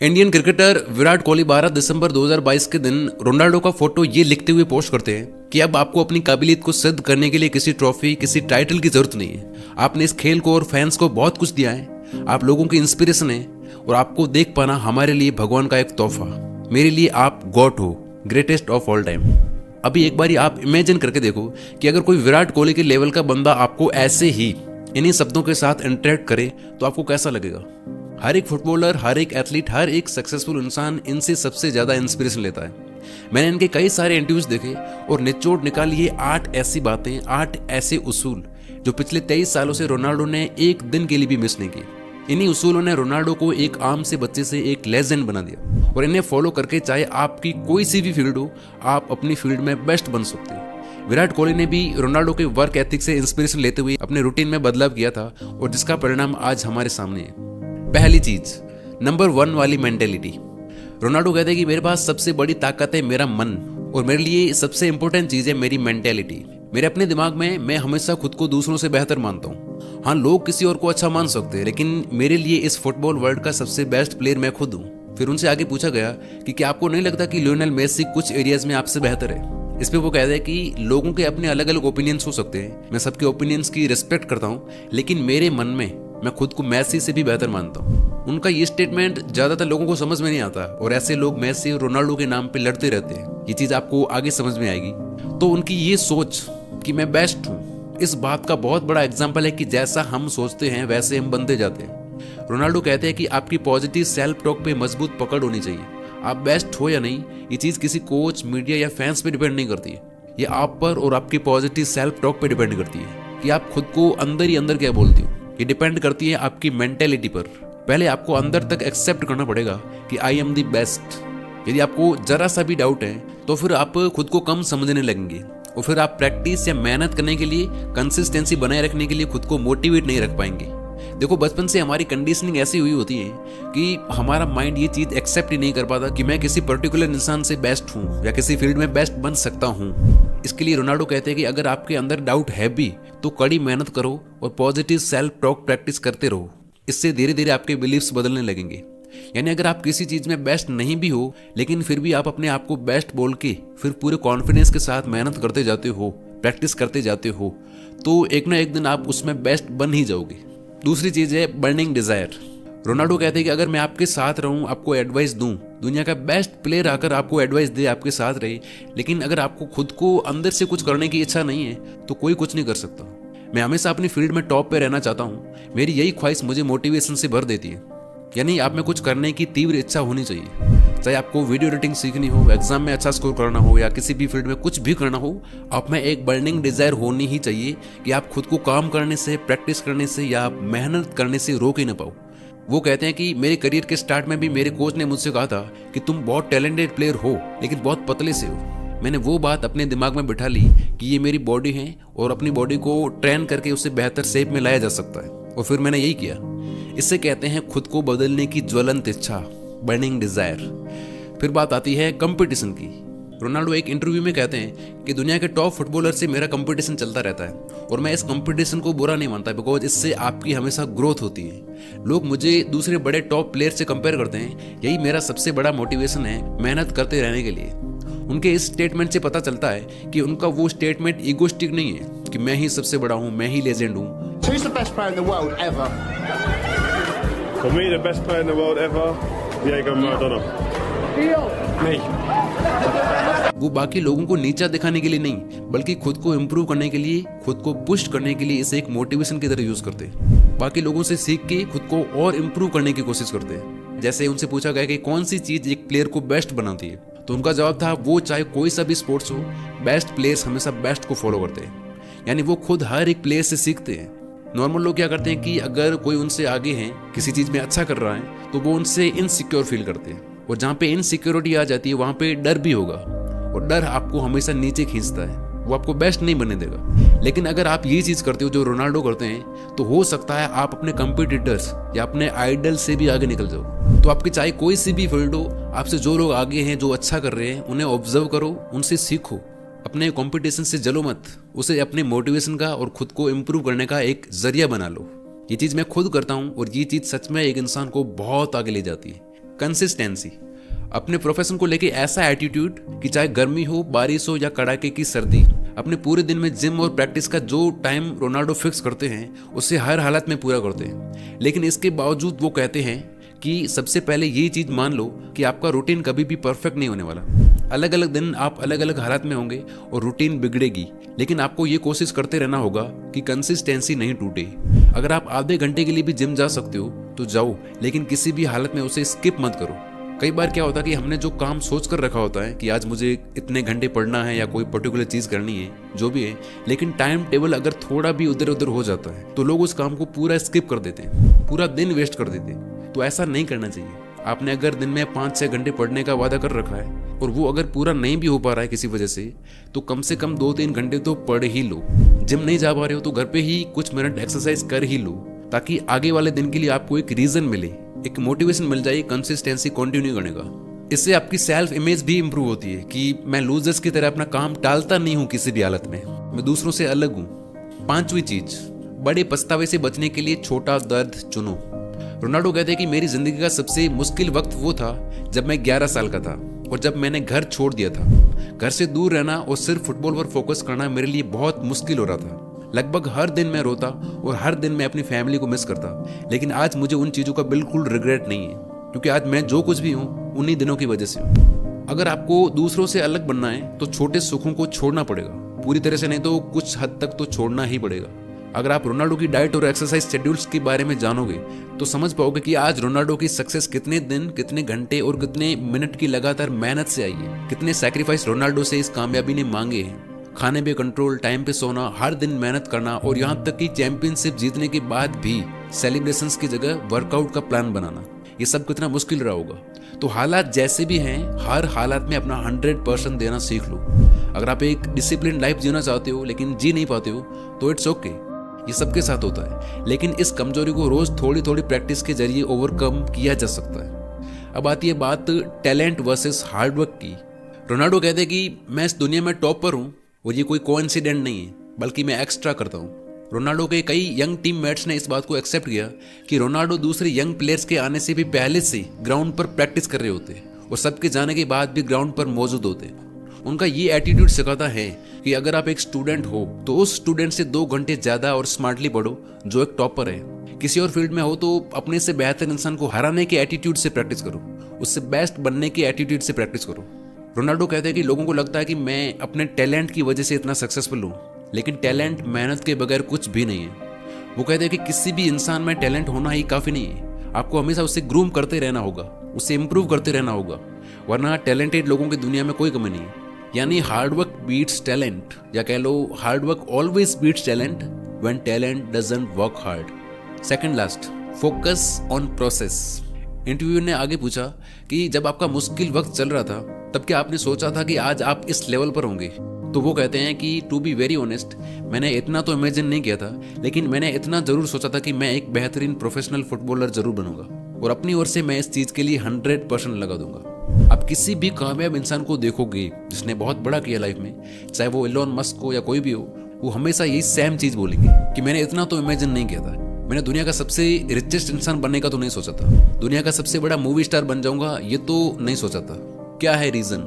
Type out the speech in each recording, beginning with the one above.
Indian cricketer Virat Kohli 12 दिसंबर 2022 के दिन Ronaldo का फोटो ये लिखते हुए पोस्ट करते हैं कि अब आपको अपनी काबिलियत को सिद्ध करने के लिए किसी ट्रॉफी किसी टाइटल की जरूरत नहीं है। आपने इस खेल को और फैंस को बहुत कुछ दिया है। आप लोगों की इंस्पिरेशन है और आपको देख पाना हमारे लिए भगवान का एक तोहफा। मेरे लिए आप गॉड हो, ग्रेटेस्ट ऑफ ऑल टाइम। अभी एक बारी आप इमेजिन करके देखो कि अगर कोई विराट कोहली के लेवल का बंदा आपको ऐसे ही इन्हीं शब्दों के साथ इंटरेक्ट करे तो आपको कैसा लगेगा। हर एक फुटबॉलर, हर एक एथलीट, हर एक सक्सेसफुल इंसान इनसे सबसे ज्यादा इंस्पिरेशन लेता है। मैंने इनके कई सारे इंटरव्यूज देखे और निचोड़ निकाली ये 8 ऐसी बातें, 8 ऐसे उसूल जो पिछले 23 सालों से रोनाल्डो ने एक दिन के लिए भी मिस नहीं की। इन्हीं उसूलों ने रोनाल्डो को एक आम से बच्चे से एक लेजेंड बना दिया और इन्हें फॉलो करके चाहे आपकी कोई सी भी फील्ड हो, आप अपनी फील्ड में बेस्ट बन सकते हो। विराट कोहली ने भी रोनाल्डो के वर्क एथिक से इंस्पिरेशन लेते हुए अपने रूटीन में बदलाव किया था और जिसका परिणाम आज हमारे सामने है। पहली चीज, नंबर 1 वाली मेंटेलिटी। रोनाल्डो कहते हैं कि मेरे पास सबसे बड़ी ताकत है मेरा मन और मेरे लिए सबसे इंपॉर्टेंट चीज है मेरी मेंटेलिटी। मेरे अपने दिमाग में मैं हमेशा खुद को दूसरों से बेहतर मानता हूँ। हाँ, लोग किसी और को अच्छा मान सकते हैं, लेकिन मेरे लिए इस फुटबॉल वर्ल्ड का सबसे बेस्ट प्लेयर मैं खुद हूँ। फिर उनसे आगे पूछा गया कि क्या आपको नहीं लगता कि लियोनेल मेसी कुछ एरियाज में आपसे बेहतर है। इस पे वो कहते हैं कि लोगों के अपने अलग अलग ओपिनियंस हो सकते हैं, मैं सबके ओपिनियंस की रिस्पेक्ट करता हूँ, लेकिन मेरे मन में मैं खुद को मेसी से भी बेहतर मानता हूँ। उनका ये स्टेटमेंट ज्यादातर लोगों को समझ में नहीं आता और ऐसे लोग मेसी और रोनाल्डो के नाम पे लड़ते रहते हैं। ये चीज आपको आगे समझ में आएगी। तो उनकी ये सोच कि मैं बेस्ट हूँ, इस बात का बहुत बड़ा एग्जाम्पल है कि जैसा हम सोचते हैं वैसे हम बनते जाते हैं। रोनाल्डो कहते हैं कि आपकी पॉजिटिव सेल्फ टॉक पे मजबूत पकड़ होनी चाहिए। आप बेस्ट हो या नहीं, ये चीज किसी कोच, मीडिया या फैंस पे डिपेंड नहीं करती है। ये आप पर और आपकी पॉजिटिव सेल्फ टॉक पे डिपेंड करती है कि आप खुद को अंदर ही अंदर क्या बोलती हो। ये डिपेंड करती है आपकी मेंटेलिटी पर। पहले आपको अंदर तक एक्सेप्ट करना पड़ेगा कि आई एम द बेस्ट। यदि आपको जरा सा भी डाउट है तो फिर आप खुद को कम समझने लगेंगे और फिर आप प्रैक्टिस या मेहनत करने के लिए, कंसिस्टेंसी बनाए रखने के लिए खुद को मोटिवेट नहीं रख पाएंगे। देखो, बचपन से हमारी कंडीशनिंग ऐसी हुई होती है कि हमारा माइंड ये चीज एक्सेप्ट ही नहीं कर पाता कि मैं किसी पर्टिकुलर इंसान से बेस्ट हूँ या किसी फील्ड में बेस्ट बन सकता हूँ। इसके लिए रोनाल्डो कहते हैं कि अगर आपके अंदर डाउट है भी तो कड़ी मेहनत करो और पॉजिटिव सेल्फ टॉक प्रैक्टिस करते रहो। इससे धीरे धीरे आपके बिलीफ्स बदलने लगेंगे। यानी अगर आप किसी चीज में बेस्ट नहीं भी हो लेकिन फिर भी आप अपने आप को बेस्ट बोल के फिर पूरे कॉन्फिडेंस के साथ मेहनत करते जाते हो, प्रैक्टिस करते जाते हो, तो एक ना एक दिन आप उसमें बेस्ट बन ही जाओगे। दूसरी चीज है बर्निंग डिजायर। रोनाल्डो कहते हैं कि अगर मैं आपके साथ रहूं, आपको एडवाइस दूं, दुनिया का बेस्ट प्लेयर आकर आपको एडवाइस दे, आपके साथ रहे, लेकिन अगर आपको खुद को अंदर से कुछ करने की इच्छा नहीं है तो कोई कुछ नहीं कर सकता। मैं हमेशा अपनी फील्ड में टॉप पे रहना चाहता हूँ। मेरी यही ख्वाहिश मुझे मोटिवेशन से भर देती है। यानी आप में कुछ करने की तीव्र इच्छा होनी चाहिए। चाहे आपको वीडियो एडिटिंग सीखनी हो, एग्जाम में अच्छा स्कोर करना हो या किसी भी फील्ड में कुछ भी करना हो, आप में एक बर्निंग डिजायर होनी ही चाहिए कि आप खुद को काम करने से, प्रैक्टिस करने से या मेहनत करने से रोक ही ना पाओ। वो कहते हैं कि मेरे करियर के स्टार्ट में भी मेरे कोच ने मुझसे कहा था कि तुम बहुत टैलेंटेड प्लेयर हो लेकिन बहुत पतले से हो। मैंने वो बात अपने दिमाग में बिठा ली कि ये मेरी बॉडी है और अपनी बॉडी को ट्रेन करके उसे बेहतर शेप में लाया जा सकता है, और फिर मैंने यही किया। इससे कहते हैं खुद को बदलने की ज्वलंत इच्छा, बर्निंग डिजायर। फिर बात आती है कंपटीशन की। रोनाल्डो एक इंटरव्यू में कहते हैं कि दुनिया के टॉप फुटबॉलर से मेरा कंपटीशन चलता रहता है और मैं इस कंपटीशन को बुरा नहीं मानता, बिकॉज इससे आपकी हमेशा ग्रोथ होती है। लोग मुझे दूसरे बड़े टॉप प्लेयर से कंपेयर करते हैं, यही मेरा सबसे बड़ा मोटिवेशन है मेहनत करते रहने के लिए। उनके इस स्टेटमेंट से पता चलता है कि उनका वो स्टेटमेंट ईगोस्टिक नहीं है कि मैं ही सबसे बड़ा हूँ, मैं ही लेजेंड हूँ। Who's the best player in the world ever? For me, the best player in the world ever, Diego Maradona. Me. वो बाकी लोगों को नीचा दिखाने के लिए नहीं, बल्कि खुद को इम्प्रूव करने के लिए, खुद को पुश करने के लिए इसे एक मोटिवेशन की तरह यूज करते हैं। बाकी लोगों से सीख के खुद को और इम्प्रूव करने की कोशिश करते हैं। जैसे उनसे पूछा गया कि कौन सी चीज एक प्लेयर को बेस्ट बनाती है, तो उनका जवाब था वो चाहे कोई सा भी स्पोर्ट्स हो, बेस्ट प्लेयर्स हमेशा बेस्ट को फॉलो करते हैं। यानी वो खुद हर एक प्लेयर से सीखते हैं। नॉर्मल लोग क्या करते हैं कि अगर कोई उनसे आगे है, किसी चीज में अच्छा कर रहा है, तो वो उनसे इनसिक्योर फील करते हैं, और जहाँ पे इनसिक्योरिटी आ जाती है वहां पे डर भी होगा, और डर आपको हमेशा नीचे खींचता है, वो आपको बेस्ट नहीं बनने देगा। लेकिन अगर आप ये चीज करते हो जो रोनाल्डो करते हैं, तो हो सकता है आप अपने कंपटीटर्स या अपने आइडल से भी आगे निकल जाओ। तो आपकी चाहे कोई सी भी फील्ड हो, आपसे जो लोग आगे हैं, जो अच्छा कर रहे हैं, उन्हें ऑब्जर्व करो, उनसे सीखो। अपने कंपटीशन से जलो मत, उसे अपने मोटिवेशन का और खुद को इम्प्रूव करने का एक जरिया बना लो। ये चीज मैं खुद करता हूँ और ये चीज सच में एक इंसान को बहुत आगे ले जाती है। कंसिस्टेंसी, अपने प्रोफेशन को लेके ऐसा एटीट्यूड कि चाहे गर्मी हो, बारिश हो या कड़ाके की सर्दी, अपने पूरे दिन में जिम और प्रैक्टिस का जो टाइम रोनाल्डो फिक्स करते हैं उससे हर हालत में पूरा करते हैं। लेकिन इसके बावजूद वो कहते हैं कि सबसे पहले ये चीज़ मान लो कि आपका रूटीन कभी भी परफेक्ट नहीं होने वाला। अलग अलग दिन आप अलग अलग हालात में होंगे और रूटीन बिगड़ेगी, लेकिन आपको ये कोशिश करते रहना होगा कि कंसिस्टेंसी नहीं टूटे। अगर आप आधे घंटे के लिए भी जिम जा सकते हो तो जाओ, लेकिन किसी भी हालत में उसे स्किप मत करो। कई बार क्या होता है कि हमने जो काम सोच कर रखा होता है कि आज मुझे इतने घंटे पढ़ना है या कोई पर्टिकुलर चीज़ करनी है, जो भी है, लेकिन टाइम टेबल अगर थोड़ा भी उधर उधर हो जाता है तो लोग उस काम को पूरा स्किप कर देते हैं, पूरा दिन वेस्ट कर देते हैं। तो ऐसा नहीं करना चाहिए। आपने अगर दिन में 5-6 घंटे पढ़ने का वादा कर रखा है और वो अगर पूरा नहीं भी हो पा रहा है किसी वजह से कम से कम 2-3 घंटे तो पढ़ ही लो। जिम नहीं जा पा रहे हो तो घर पे ही कुछ मिनट एक्सरसाइज कर ही लो, ताकि आगे वाले दिन के लिए आपको एक रीजन मिले, एक मोटिवेशन मिल जाए कंसिस्टेंसी कंटिन्यू करने का। इससे आपकी सेल्फ इमेज भी इंप्रूव होती है कि मैं लूजर्स की तरह अपना काम टालता नहीं हूँ किसी भी हालत में, मैं दूसरों से अलग हूँ। 5वीं चीज, बड़े पछतावे से बचने के लिए छोटा दर्द चुनो। रोनाल्डो कहते हैं कि मेरी जिंदगी का सबसे मुश्किल वक्त वो था जब मैं 11 साल का था और जब मैंने घर छोड़ दिया था। घर से दूर रहना और सिर्फ फुटबॉल पर फोकस करना मेरे लिए बहुत मुश्किल हो रहा था। लगभग हर दिन मैं रोता और हर दिन मैं अपनी फैमिली को मिस करता। लेकिन आज मुझे उन चीज़ों का बिल्कुल रिग्रेट नहीं है, क्योंकि आज मैं जो कुछ भी हूँ उन्हीं दिनों की वजह से हूँ। अगर आपको दूसरों से अलग बनना है तो छोटे सुखों को छोड़ना पड़ेगा, पूरी तरह से नहीं तो कुछ हद तक तो छोड़ना ही पड़ेगा। अगर आप रोनाल्डो की डाइट और एक्सरसाइज शेड्यूल्स के बारे में जानोगे तो समझ पाओगे कि आज रोनाल्डो की सक्सेस कितने दिन, कितने घंटे और कितने मिनट की लगातार मेहनत से आई है। कितने सैक्रिफाइस रोनाल्डो से इस कामयाबी ने मांगे हैं। खाने पे कंट्रोल, टाइम पे सोना, हर दिन मेहनत करना और यहाँ तक कि चैंपियनशिप जीतने के बाद भी सेलिब्रेशंस की जगह वर्कआउट का प्लान बनाना, ये सब कितना मुश्किल रहा होगा। तो हालात जैसे भी हैं, हर हालात में अपना 100% देना सीख लो। अगर आप एक डिसिप्लिन लाइफ जीना चाहते हो लेकिन जी नहीं पाते हो तो इट्स ओके, ये सबके साथ होता है। लेकिन इस कमजोरी को रोज थोड़ी थोड़ी प्रैक्टिस के जरिए ओवरकम किया जा सकता है। अब आती है बात टैलेंट वर्सेस हार्डवर्क की। रोनाल्डो कहते हैं कि मैं इस दुनिया में टॉप पर हूँ और ये कोई कोइंसिडेंट नहीं है, बल्कि मैं एक्स्ट्रा करता हूँ। रोनाल्डो के कई यंग टीममेट्स ने इस बात को एक्सेप्ट किया कि रोनाल्डो दूसरे यंग प्लेयर्स के आने से भी पहले से ग्राउंड पर प्रैक्टिस कर रहे होते और सबके जाने के बाद भी ग्राउंड पर मौजूद होते। उनका ये एटीट्यूड सिखाता है कि अगर आप एक स्टूडेंट हो तो उस स्टूडेंट से 2 घंटे ज्यादा और स्मार्टली पढ़ो जो एक टॉपर है। किसी और फील्ड में हो तो अपने से बेहतर इंसान को हराने के एटीट्यूड से प्रैक्टिस करो, उससे बेस्ट बनने के एटीट्यूड से प्रैक्टिस करो। रोनाल्डो कहते हैं कि लोगों को लगता है कि मैं अपने टैलेंट की वजह से इतना सक्सेसफुल हूँ, लेकिन टैलेंट मेहनत के बगैर कुछ भी नहीं है। वो कहते हैं कि किसी भी इंसान में टैलेंट होना ही काफी नहीं है, आपको हमेशा उससे ग्रूम करते रहना होगा, उससे इंप्रूव करते रहना होगा, वरना टैलेंटेड लोगों की दुनिया में कोई कमी नहीं है। यानी हार्डवर्क बीट्स टैलेंट, या कह लो hard work always beats talent when talent doesn't work hard. Second last, focus on process. Interviewer ने आगे पूछा कि जब आपका मुश्किल वक्त चल रहा था तब क्या आपने सोचा था कि आज आप इस लेवल पर होंगे? तो वो कहते हैं कि टू बी वेरी ऑनेस्ट, मैंने इतना तो इमेजिन नहीं किया था, लेकिन मैंने इतना जरूर सोचा था कि मैं एक बेहतरीन प्रोफेशनल फुटबॉलर जरूर बनूंगा और अपनी ओर से मैं इस चीज के लिए 100% लगा दूंगा। आप किसी भी कामयाब इंसान को देखोगे जिसने बहुत बड़ा किया लाइफ में, चाहे वो एलोन मस्क हो या कोई भी हो, वो हमेशा यही सेम चीज बोलेंगे कि मैंने इतना तो इमेजिन नहीं किया था, मैंने दुनिया का सबसे रिचेस्ट इंसान बनने का तो नहीं सोचा था, दुनिया का सबसे बड़ा मूवी स्टार बन जाऊंगा ये तो नहीं सोचा था। क्या है रीजन?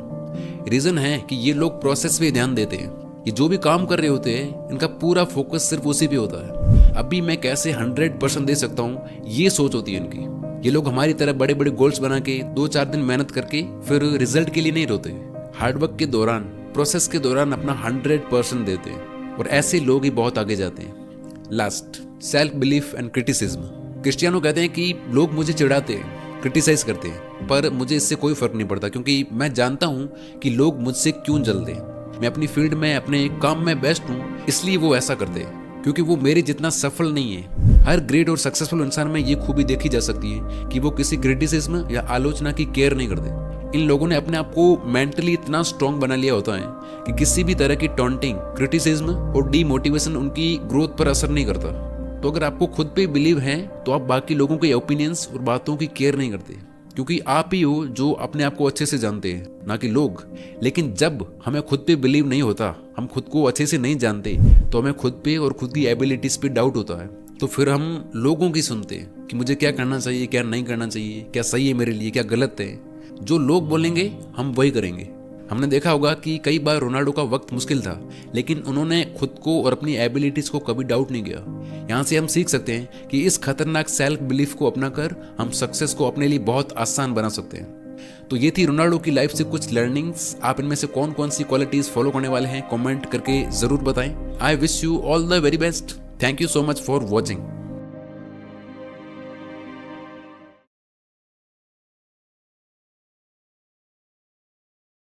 रीजन है कि ये लोग प्रोसेस पे ध्यान देते हैं। ये जो भी काम कर रहे होते हैं इनका पूरा फोकस सिर्फ उसी पे होता है। अभी मैं कैसे 100% दे सकता हूँ, ये सोच होती है इनकी। ये लोग हमारी तरह बड़े बड़े गोल्स बना के 2-4 दिन मेहनत करके फिर रिजल्ट के लिए नहीं रोते, हार्डवर्क के दौरान, प्रोसेस के दौरान अपना 100% देते हैं और ऐसे लोग ही बहुत आगे जाते हैं। Last, self belief and criticism. Cristiano कहते हैं कि लोग मुझे चिढ़ाते हैं, क्रिटिसाइज करते हैं, पर मुझे इससे कोई फर्क नहीं पड़ता क्योंकि मैं जानता हूँ कि लोग मुझसे क्यों जलते हैं। मैं अपनी फील्ड में, अपने काम में बेस्ट हूँ, इसलिए वो ऐसा करते हैं, क्योंकि वो मेरे जितना सफल नहीं है। हर ग्रेट और सक्सेसफुल इंसान में ये खूबी देखी जा सकती है कि वो किसी क्रिटिसिज्म या आलोचना की केयर नहीं करते। इन लोगों ने अपने आप को मेंटली इतना स्ट्रांग बना लिया होता है कि किसी भी तरह की टॉन्टिंग, क्रिटिसिज्म और डीमोटिवेशन उनकी ग्रोथ पर असर नहीं करता। तो अगर आपको खुद पे बिलीव है तो आप बाकी लोगों के ओपिनियंस और बातों की केयर नहीं करते, क्योंकि आप ही हो जो अपने आप को अच्छे से जानते हैं, ना कि लोग। लेकिन जब हमें खुद पे बिलीव नहीं होता, हम खुद को अच्छे से नहीं जानते, तो हमें खुद पे और खुद की एबिलिटीज पे डाउट होता है तो फिर हम लोगों की सुनते हैं कि मुझे क्या करना चाहिए, क्या नहीं करना चाहिए, क्या सही है मेरे लिए, क्या गलत है। जो लोग बोलेंगे हम वही करेंगे। हमने देखा होगा कि कई बार रोनाल्डो का वक्त मुश्किल था, लेकिन उन्होंने खुद को और अपनी एबिलिटीज को कभी डाउट नहीं किया। यहाँ से हम सीख सकते हैं कि इस खतरनाक सेल्फ बिलीफ को अपनाकर हम सक्सेस को अपने लिए बहुत आसान बना सकते हैं। तो ये थी रोनाल्डो की लाइफ से कुछ लर्निंग्स। आप इनमें से कौन कौन सी क्वालिटीज फॉलो करने वाले हैं कमेंट करके जरूर बताएं। I wish you all the very best. Thank you so much for watching.